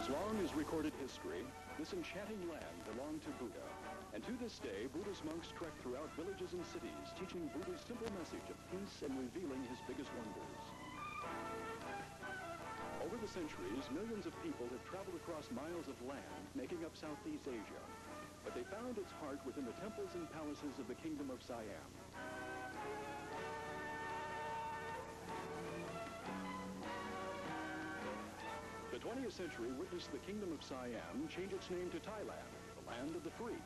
As long as recorded history, this enchanting land belonged to Buddha. And to this day, Buddha's monks trek throughout villages and cities, teaching Buddha's simple message of peace and revealing his biggest wonders. Over the centuries, millions of people have traveled across miles of land, making up Southeast Asia. But they found its heart within the temples and palaces of the Kingdom of Siam. The 20th century witnessed the Kingdom of Siam change its name to Thailand, the land of the free.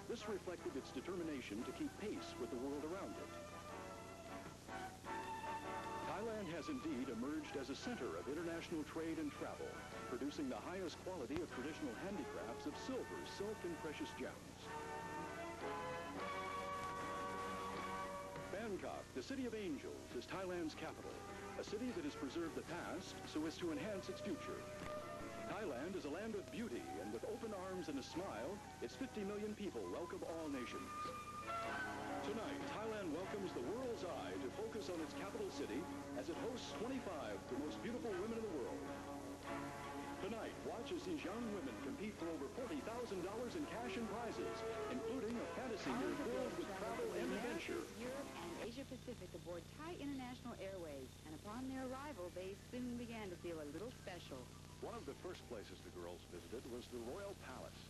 This reflected its determination to keep pace with the world around it. Thailand has indeed emerged as a center of international trade and travel, producing the highest quality of traditional handicrafts of silver, silk, and precious gems. Bangkok, the City of Angels, is Thailand's capital, a city that has preserved the past so as to enhance its future. Thailand is a land of beauty, and with open arms and a smile, its 50 million people welcome all nations. Tonight, Thailand welcomes the world's eye to focus on its capital city as it hosts 25 of the most beautiful women in the world. Tonight, watch as these young women compete for over $40,000 in cash and prizes, including a fantasy year filled with travel and adventure. Europe and Asia Pacific aboard Thai International Airways, and upon their arrival, they soon began to feel a little special. One of the first places the girls visited was the Royal Palace.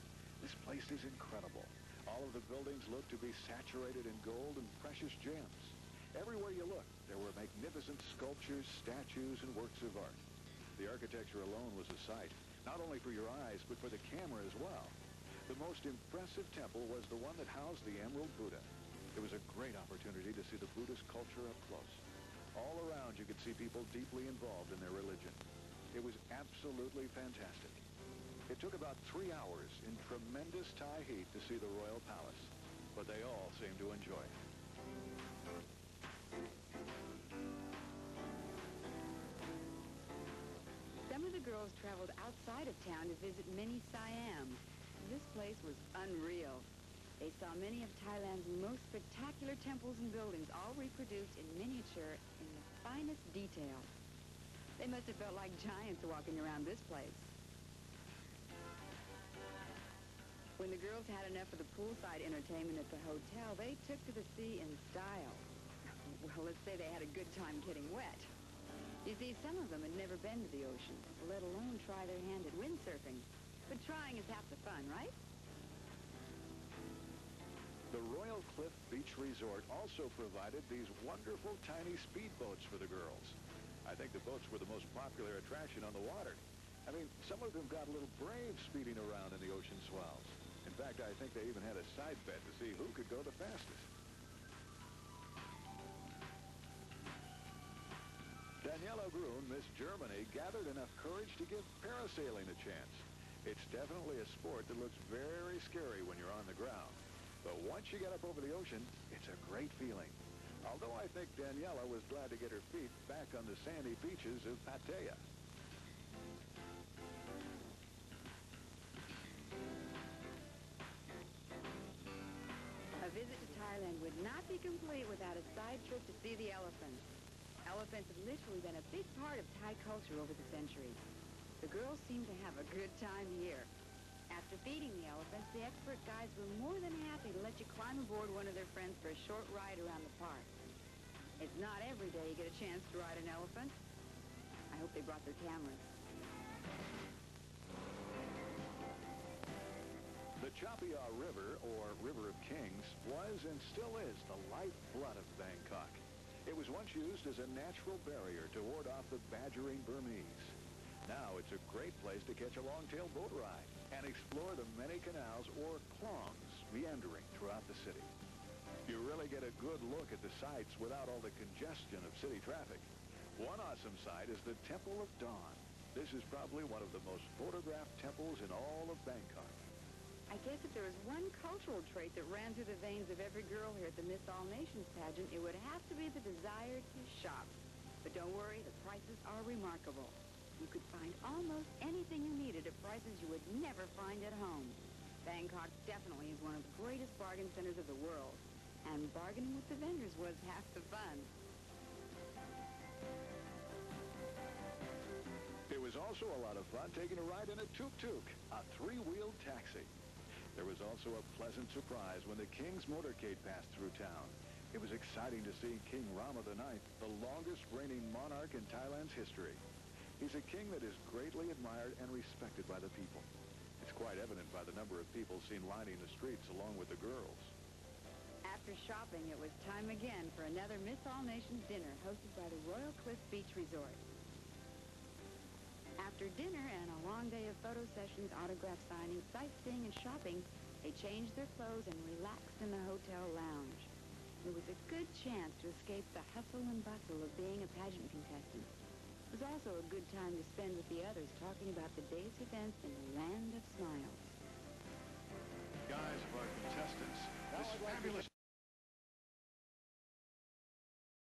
This place is incredible. All of the buildings look to be saturated in gold and precious gems. Everywhere you look, there were magnificent sculptures, statues, and works of art. The architecture alone was a sight, not only for your eyes, but for the camera as well. The most impressive temple was the one that housed the Emerald Buddha. It was a great opportunity to see the Buddhist culture up close. All around, you could see people deeply involved in their religion. It was absolutely fantastic. It took about 3 hours in tremendous Thai heat to see the Royal Palace, but they all seemed to enjoy it. Some of the girls traveled outside of town to visit mini Siam. This place was unreal. They saw many of Thailand's most spectacular temples and buildings, all reproduced in miniature in the finest detail. They must have felt like giants walking around this place. When the girls had enough of the poolside entertainment at the hotel, they took to the sea in style. Well, let's say they had a good time getting wet. You see, some of them had never been to the ocean, let alone try their hand at windsurfing. But trying is half the fun, right? The Royal Cliff Beach Resort also provided these wonderful tiny speedboats for the girls. I think the boats were the most popular attraction on the water. I mean, some of them got a little brave speeding around in the ocean swells. In fact, I think they even had a side bet to see who could go the fastest. Daniela Grun, Miss Germany, gathered enough courage to give parasailing a chance. It's definitely a sport that looks very scary when you're on the ground. But once you get up over the ocean, it's a great feeling. Although I think Daniela was glad to get her feet back on the sandy beaches of Pattaya. A visit to Thailand would not be complete without a side trip to see the elephants. Elephants have literally been a big part of Thai culture over the centuries. The girls seem to have a good time here. After feeding the elephants, the expert guides were more than happy to let you climb aboard one of their friends for a short ride around the park. It's not every day you get a chance to ride an elephant. I hope they brought their cameras. The Chapia River, or River of Kings, was and still is the lifeblood of Bangkok. It was once used as a natural barrier to ward off the badgering Burmese. Now it's a great place to catch a long-tail boat ride and explore the many canals or klongs meandering throughout the city. You really get a good look at the sights without all the congestion of city traffic. One awesome sight is the Temple of Dawn. This is probably one of the most photographed temples in all of Bangkok. I guess if there was one cultural trait that ran through the veins of every girl here at the Miss Allnations pageant, it would have to be the desire to shop. But don't worry, the prices are remarkable. You could find almost anything you needed at prices you would never find at home. Bangkok definitely is one of the greatest bargain centers of the world. And bargaining with the vendors was half the fun. It was Also a lot of fun taking a ride in a tuk-tuk, a three-wheeled taxi. There was also a pleasant surprise when the King's motorcade passed through town. It was exciting to see King Rama IX, the longest reigning monarch in Thailand's history. He's a king that is greatly admired and respected by the people. It's quite evident by the number of people seen lining the streets along with the girls. After shopping, it was time again for another Miss Allnations dinner hosted by the Royal Cliff Beach Resort. After dinner and a long day of photo sessions, autograph signing, sightseeing, and shopping, they changed their clothes and relaxed in the hotel lounge. It was a good chance to escape the hustle and bustle of being a pageant contestant. It was also a good time to spend with the others talking about the day's events in the land of smiles. Guys of our contestants, this fabulous